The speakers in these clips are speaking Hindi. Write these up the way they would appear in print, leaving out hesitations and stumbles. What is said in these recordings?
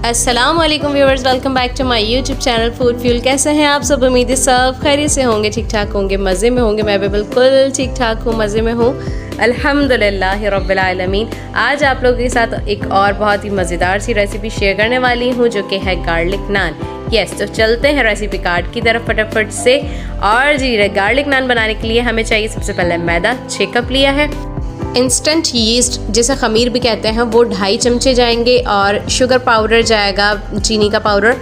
अस्सलामुअलैकुम viewers, welcome back to my YouTube channel food fuel. कैसे हैं आप सब? उम्मीद है सब खैरियत से होंगे, ठीक ठाक होंगे, मज़े में होंगे। मैं भी बिल्कुल ठीक ठाक हूँ, मज़े में हूँ, अल्हम्दुलिल्लाह रब्बिल आलमीन। आज आप लोगों के साथ एक और बहुत ही मज़ेदार सी रेसिपी शेयर करने वाली हूँ, जो कि है गार्लिक नान। यस, तो चलते हैं रेसिपी कार्ड की तरफ फटाफट से। और जी, गार्लिक नान बनाने के लिए हमें चाहिए सबसे पहले मैदा 6 कप लिया है। इंस्टेंट यीस्ट जिसे ख़मीर भी कहते हैं वो 2.5 चमचे जाएंगे, और शुगर पाउडर जाएगा, चीनी का पाउडर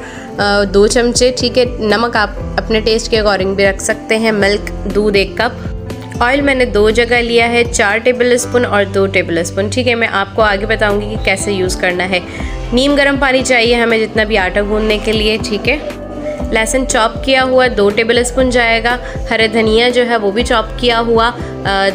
2 चमचे। ठीक है, नमक आप अपने टेस्ट के अकॉर्डिंग भी रख सकते हैं। मिल्क, दूध 1 कप। ऑयल मैंने 2 जगह लिया है, 4 टेबल स्पून और 2 टेबल स्पून। ठीक है, मैं आपको आगे बताऊंगी कि कैसे यूज़ करना है। नीम गर्म पानी चाहिए हमें जितना भी आटा गूंदने के लिए। ठीक है, लहसुन चॉप किया हुआ 2 टेबल स्पून जाएगा। हरे धनिया जो है वो भी चॉप किया हुआ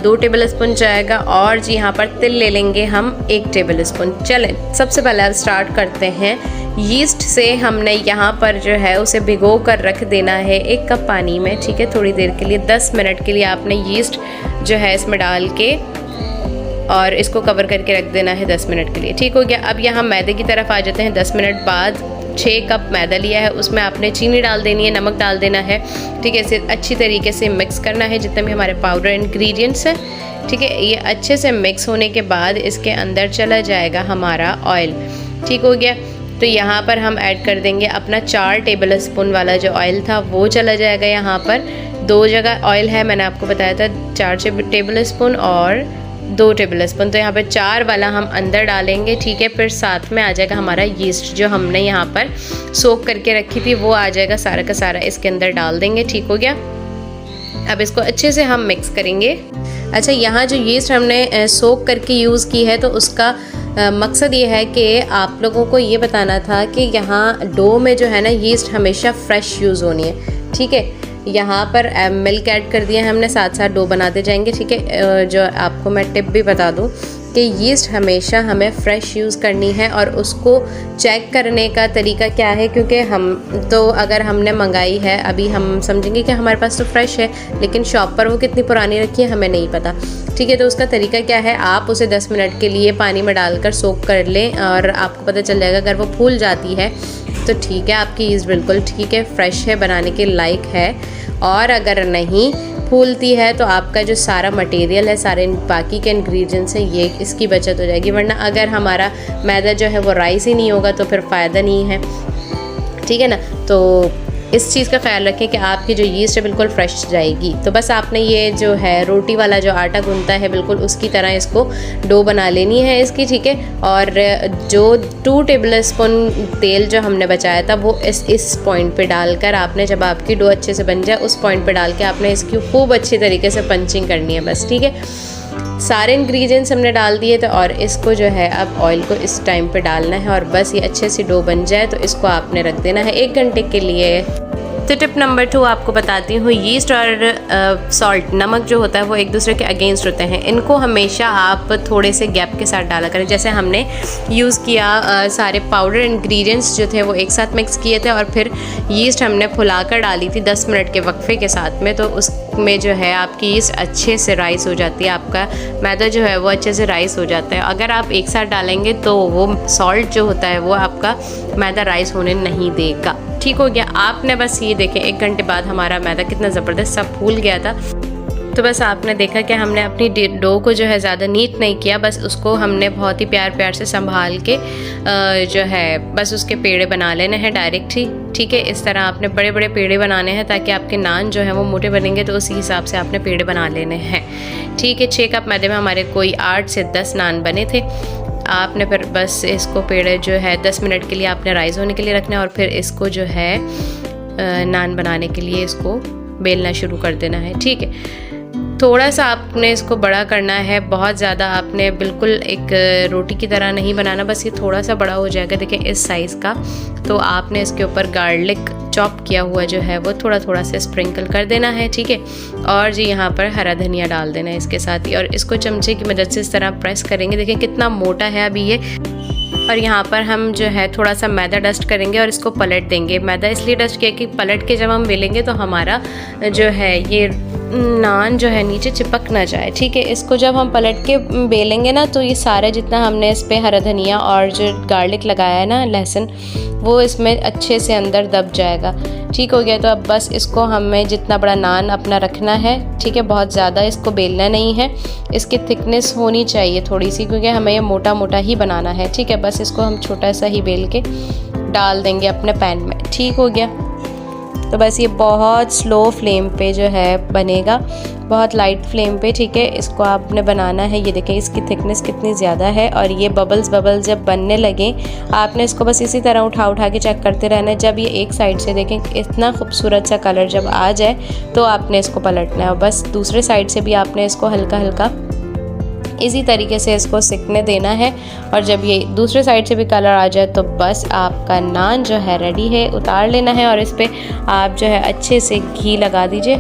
2 टेबल स्पून जाएगा। और जी यहाँ पर तिल ले लेंगे हम 1 टेबल स्पून। चलें, सबसे पहले अब स्टार्ट करते हैं। यीस्ट से हमने यहाँ पर जो है उसे भिगो कर रख देना है 1 कप पानी में। ठीक है, थोड़ी देर के लिए 10 मिनट के लिए आपने यीस्ट जो है इसमें डाल के और इसको कवर करके रख देना है 10 मिनट के लिए। ठीक हो गया। अब यहाँ मैदे की तरफ आ जाते हैं। 10 मिनट बाद 6 कप मैदा लिया है, उसमें आपने चीनी डाल देनी है, नमक डाल देना है। ठीक है, इसे अच्छी तरीके से मिक्स करना है जितने भी हमारे पाउडर इंग्रेडिएंट्स हैं। ठीक है, ये अच्छे से मिक्स होने के बाद इसके अंदर चला जाएगा हमारा ऑयल। ठीक हो गया। तो यहाँ पर हम ऐड कर देंगे अपना 4 टेबल स्पून वाला जो ऑयल था वो चला जाएगा। यहाँ पर 2 जगह ऑयल है, मैंने आपको बताया था 4 टेबल स्पून और 2 टेबल स्पून। तो यहाँ पर 4 वाला हम अंदर डालेंगे। ठीक है, फिर साथ में आ जाएगा हमारा यीस्ट जो हमने यहाँ पर सोक करके रखी थी, वो आ जाएगा सारा का सारा इसके अंदर डाल देंगे। ठीक हो गया। अब इसको अच्छे से हम मिक्स करेंगे। अच्छा, यहाँ जो यीस्ट हमने सोक करके यूज़ की है तो उसका मकसद ये है कि आप लोगों को ये बताना था कि यहाँ डो में जो है ना यीस्ट हमेशा फ्रेश यूज़ होनी है। ठीक है, यहाँ पर मिल्क ऐड कर दिया है हमने, साथ साथ डो बनाते जाएंगे। ठीक है, जो आपको मैं टिप भी बता दूँ कि यीस्ट हमेशा हमें फ़्रेश यूज़ करनी है। और उसको चेक करने का तरीका क्या है, क्योंकि हम तो अगर हमने मंगाई है अभी हम समझेंगे कि हमारे पास तो फ्रेश है, लेकिन शॉप पर वो कितनी पुरानी रखी है हमें नहीं पता। ठीक है, तो उसका तरीका क्या है, आप उसे 10 मिनट के लिए पानी में डालकर सोक कर लें और आपको पता चल जाएगा। अगर वो फूल जाती है तो ठीक है, आपकी यीस्ट बिल्कुल ठीक है, फ्रेश है, बनाने के लायक है। और अगर नहीं फूलती है तो आपका जो सारा मटेरियल है, सारे बाकी के इंग्रेडिएंट्स हैं, ये इसकी बचत हो जाएगी। वरना अगर हमारा मैदा जो है वो राइस ही नहीं होगा तो फिर फ़ायदा नहीं है। ठीक है ना, तो इस चीज़ का ख्याल रखें कि आपकी जो यीस्ट है बिल्कुल फ्रेश जाएगी। तो बस आपने ये जो है रोटी वाला जो आटा गूंथता है बिल्कुल उसकी तरह इसको डो बना लेनी है इसकी। ठीक है, और जो 2 टेबल स्पून तेल जो हमने बचाया था वो इस पॉइंट पे डालकर आपने, जब आपकी डो अच्छे से बन जाए उस पॉइंट पे डाल के आपने इसकी खूब अच्छी तरीके से पंचिंग करनी है बस। ठीक है, सारे इंग्रेडिएंट्स हमने डाल दिए थे और इसको जो है अब ऑयल को इस टाइम पे डालना है और बस ये अच्छे से डो बन जाए तो इसको आपने रख देना है 1 घंटे के लिए। तो टिप नंबर 2 आपको बताती हूँ, यीस्ट और सॉल्ट, नमक जो होता है वो एक दूसरे के अगेंस्ट होते हैं। इनको हमेशा आप थोड़े से गैप के साथ डाला करें। जैसे हमने यूज़ किया सारे पाउडर इंग्रेडिएंट्स जो थे वो एक साथ मिक्स किए थे और फिर यीस्ट हमने फुलाकर डाली थी 10 मिनट के वक्फे के साथ में, तो उसमें जो है आपकी यीस्ट अच्छे से राइस हो जाती है, आपका मैदा जो है वो अच्छे से राइस हो जाता है। अगर आप एक साथ डालेंगे तो वो सॉल्ट जो होता है वो आपका मैदा राइस होने नहीं देगा। ठीक हो गया। आपने बस ये देखें 1 घंटे बाद हमारा मैदा कितना ज़बरदस्त सब फूल गया था। तो बस आपने देखा कि हमने अपनी डो को जो है ज़्यादा नीट नहीं किया, बस उसको हमने बहुत ही प्यार प्यार से संभाल के जो है बस उसके पेड़े बना लेने हैं डायरेक्ट ही। ठीक है, इस तरह आपने बड़े बड़े पेड़े बनाने हैं ताकि आपके नान जो है वो मोटे बनेंगे, तो उसी हिसाब से आपने पेड़े बना लेने हैं। ठीक है, 6 कप मैदे में हमारे कोई 8 से 10 नान बने थे। आपने फिर बस इसको पेड़े जो है 10 मिनट के लिए आपने राइस होने के लिए रखना है और फिर इसको जो है नान बनाने के लिए इसको बेलना शुरू कर देना है। ठीक है, थोड़ा सा आपने इसको बड़ा करना है, बहुत ज़्यादा आपने बिल्कुल एक रोटी की तरह नहीं बनाना, बस ये थोड़ा सा बड़ा हो जाएगा देखिए इस साइज़ का। तो आपने इसके ऊपर गार्लिक चॉप किया हुआ जो है वो थोड़ा थोड़ा से स्प्रिंकल कर देना है। ठीक है, और जी यहाँ पर हरा धनिया डाल देना है इसके साथ ही, और इसको चमचे की मदद से इस तरह प्रेस करेंगे। देखें कितना मोटा है अभी ये। और यहाँ पर हम जो है थोड़ा सा मैदा डस्ट करेंगे और इसको पलट देंगे। मैदा इसलिए डस्ट किया कि पलट के जब हम बेलेंगे तो हमारा जो है ये नान जो है नीचे चिपक ना जाए। ठीक है, इसको जब हम पलट के बेलेंगे ना तो ये सारा जितना हमने इस पे हरा धनिया और जो गार्लिक लगाया है ना, लहसुन, वो इसमें अच्छे से अंदर दब जाएगा। ठीक हो गया। तो अब बस इसको हमें जितना बड़ा नान अपना रखना है, ठीक है, बहुत ज़्यादा इसको बेलना नहीं है। इसकी थिकनेस होनी चाहिए थोड़ी सी, क्योंकि हमें ये मोटा मोटा ही बनाना है। ठीक है, बस इसको हम छोटा सा ही बेल के डाल देंगे अपने पैन में। ठीक हो गया। तो बस ये बहुत स्लो फ्लेम पे जो है बनेगा, बहुत लाइट फ्लेम पे। ठीक है, इसको आपने बनाना है। ये देखें इसकी थिकनेस कितनी ज़्यादा है, और ये बबल्स जब बनने लगे आपने इसको बस इसी तरह उठा के चेक करते रहना है। जब ये एक साइड से देखें इतना खूबसूरत सा कलर जब आ जाए तो आपने इसको पलटना है, और बस दूसरे साइड से भी आपने इसको हल्का हल्का इसी तरीके से इसको सिकने देना है। और जब ये दूसरे साइड से भी कलर आ जाए तो बस आपका नान जो है रेडी है, उतार लेना है। और इस पर आप जो है अच्छे से घी लगा दीजिए।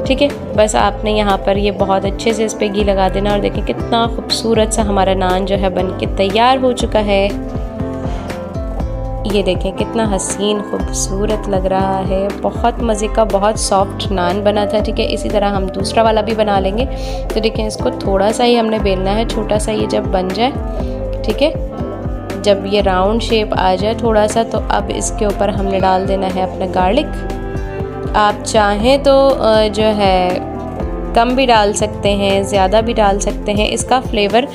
ठीक है, बस आपने यहाँ पर ये बहुत अच्छे से इस पर घी लगा देना। और देखें कितना खूबसूरत सा हमारा नान जो है बन के तैयार हो चुका है। ये देखें कितना हसीन खूबसूरत लग रहा है, बहुत मज़े का, बहुत सॉफ्ट नान बना था। ठीक है, इसी तरह हम दूसरा वाला भी बना लेंगे। तो देखें इसको थोड़ा सा ही हमने बेलना है, छोटा सा, ये जब बन जाए। ठीक है, जब ये राउंड शेप आ जाए थोड़ा सा, तो अब इसके ऊपर हमने डाल देना है अपना गार्लिक। आप चाहें तो जो है कम भी डाल सकते हैं, ज़्यादा भी डाल सकते हैं। इसका फ्लेवर,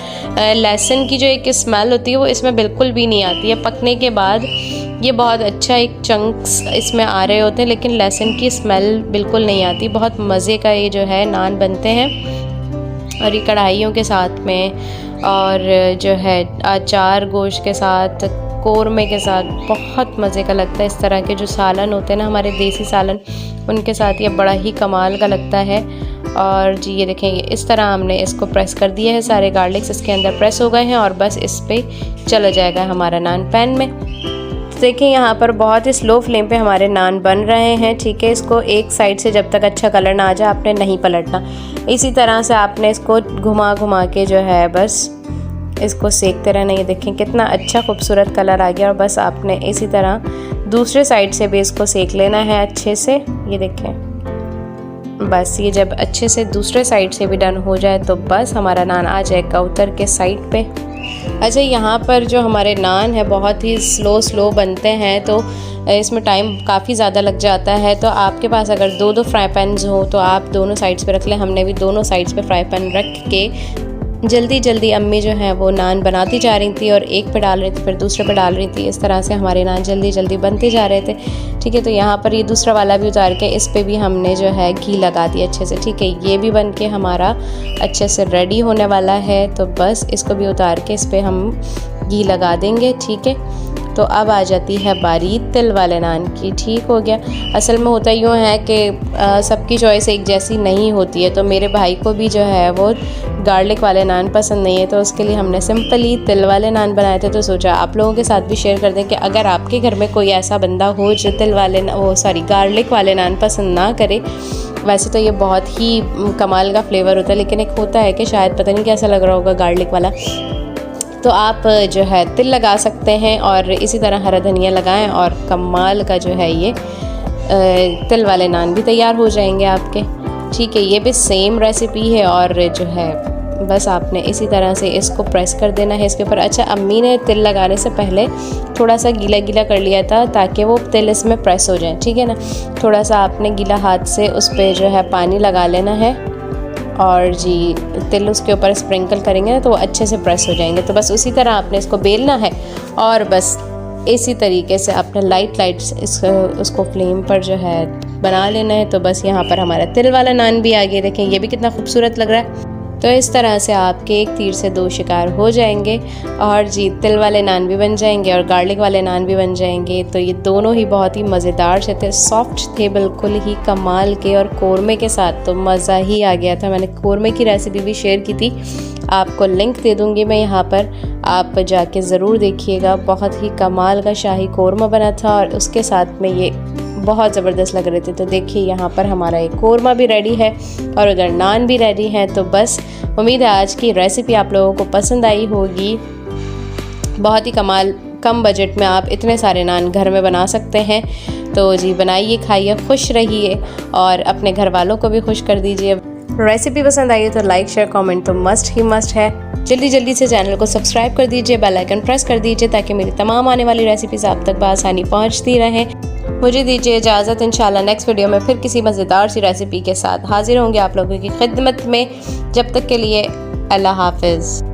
लहसुन की जो एक स्मेल होती है वो इसमें बिल्कुल भी नहीं आती है। पकने के बाद ये बहुत अच्छा एक चंक्स इसमें आ रहे होते हैं, लेकिन लहसुन की स्मेल बिल्कुल नहीं आती। बहुत मज़े का ये जो है नान बनते हैं, और ये कढ़ाइयों के साथ में, और जो है अचार गोश्त के साथ, कोरमे के साथ बहुत मज़े का लगता है। इस तरह के जो सालन होते हैं ना, हमारे देसी सालन, उनके साथ ये बड़ा ही कमाल का लगता है। और जी ये देखें, इस तरह हमने इसको प्रेस कर दिया है, सारे गार्लिक्स इसके अंदर प्रेस हो गए हैं, और बस इस पे चला जाएगा हमारा नान पैन में। तो देखें यहाँ पर बहुत ही स्लो फ्लेम पे हमारे नान बन रहे हैं। ठीक है, इसको एक साइड से जब तक अच्छा कलर ना आ जाए आपने नहीं पलटना। इसी तरह से आपने इसको घुमा घुमा के जो है बस इसको सेकते रहना। ये देखें कितना अच्छा खूबसूरत कलर आ गया, और बस आपने इसी तरह दूसरे साइड से भी इसको सेक लेना है अच्छे से। ये देखें, बस ये जब अच्छे से दूसरे साइड से भी डन हो जाए तो बस हमारा नान आ जाएगा उतर के साइड पे। अच्छा, यहाँ पर जो हमारे नान है बहुत ही स्लो बनते हैं, तो इसमें टाइम काफ़ी ज़्यादा लग जाता है। तो आपके पास अगर दो फ्राई पैन्स हो तो आप दोनों साइड्स पे रख लें। हमने भी दोनों साइड्स पे फ्राई पैन रख के जल्दी अम्मी जो है वो नान बनाती जा रही थी, और एक पे डाल रही थी फिर दूसरे पे डाल रही थी। इस तरह से हमारे नान जल्दी बनते जा रहे थे। ठीक है, तो यहाँ पर ये दूसरा वाला भी उतार के इस पे भी हमने जो है घी लगा दिया अच्छे से। ठीक है, ये भी बन के हमारा अच्छे से रेडी होने वाला है। तो बस इसको भी उतार के इस पर हम घी लगा देंगे। ठीक है, तो अब आ जाती है बारी तिल वाले नान की। ठीक हो गया। असल में होता यूँ है कि सबकी चॉइस एक जैसी नहीं होती है। तो मेरे भाई को भी जो है वो गार्लिक वाले नान पसंद नहीं है, तो उसके लिए हमने सिंपली तिल वाले नान बनाए थे। तो सोचा आप लोगों के साथ भी शेयर कर दें कि अगर आपके घर में कोई ऐसा बंदा हो जो गार्लिक वाले नान पसंद ना करे। वैसे तो ये बहुत ही कमाल का फ्लेवर होता है, लेकिन एक होता है कि शायद पता नहीं कैसा लग रहा होगा गार्लिक वाला, तो आप जो है तिल लगा सकते हैं, और इसी तरह हरा धनिया लगाएं, और कमाल का जो है ये तिल वाले नान भी तैयार हो जाएंगे आपके। ठीक है, ये भी सेम रेसिपी है, और जो है बस आपने इसी तरह से इसको प्रेस कर देना है इसके ऊपर। अच्छा, अम्मी ने तिल लगाने से पहले थोड़ा सा गीला कर लिया था ताकि वो तिल इसमें प्रेस हो जाए। ठीक है ना, थोड़ा सा आपने गीला हाथ से उस पर जो है पानी लगा लेना है, और जी तिल उसके ऊपर स्प्रिंकल करेंगे ना तो वो अच्छे से प्रेस हो जाएंगे। तो बस उसी तरह आपने इसको बेलना है, और बस इसी तरीके से आपने लाइट उसको फ्लेम पर जो है बना लेना है। तो बस यहाँ पर हमारा तिल वाला नान भी आ गया। देखें ये भी कितना खूबसूरत लग रहा है। तो इस तरह से आपके एक तीर से दो शिकार हो जाएंगे, और जी तिल वाले नान भी बन जाएंगे और गार्लिक वाले नान भी बन जाएंगे। तो ये दोनों ही बहुत ही मज़ेदार से थे, सॉफ्ट थे, बिल्कुल ही कमाल के, और कोरमे के साथ तो मज़ा ही आ गया था। मैंने कोरमे की रेसिपी भी शेयर की थी, आपको लिंक दे दूँगी मैं यहाँ पर, आप जाके ज़रूर देखिएगा। बहुत ही कमाल का शाही कोरमा बना था, और उसके साथ में ये बहुत ज़बरदस्त लग रहे थे। तो देखिए यहाँ पर हमारा एक कोरमा भी रेडी है, और उधर नान भी रेडी है। तो बस उम्मीद है आज की रेसिपी आप लोगों को पसंद आई होगी। बहुत ही कमाल कम बजट में आप इतने सारे नान घर में बना सकते हैं। तो जी बनाइए, खाइए, खुश रहिए और अपने घर वालों को भी खुश कर दीजिए। रेसिपी पसंद आई तो लाइक शेयर कमेंट तो मस्ट ही मस्ट है। जल्दी जल्दी से चैनल को सब्सक्राइब कर दीजिए, बेल आइकन प्रेस कर दीजिए ताकि मेरी तमाम आने वाली रेसिपीज़ आप तक बआसानी पहुंचती रहें। मुझे दीजिए इजाज़त, इंशाल्लाह नेक्स्ट वीडियो में फिर किसी मज़ेदार सी रेसिपी के साथ हाजिर होंगे आप लोगों की खिदमत में। जब तक के लिए अल्लाह हाफ़िज़।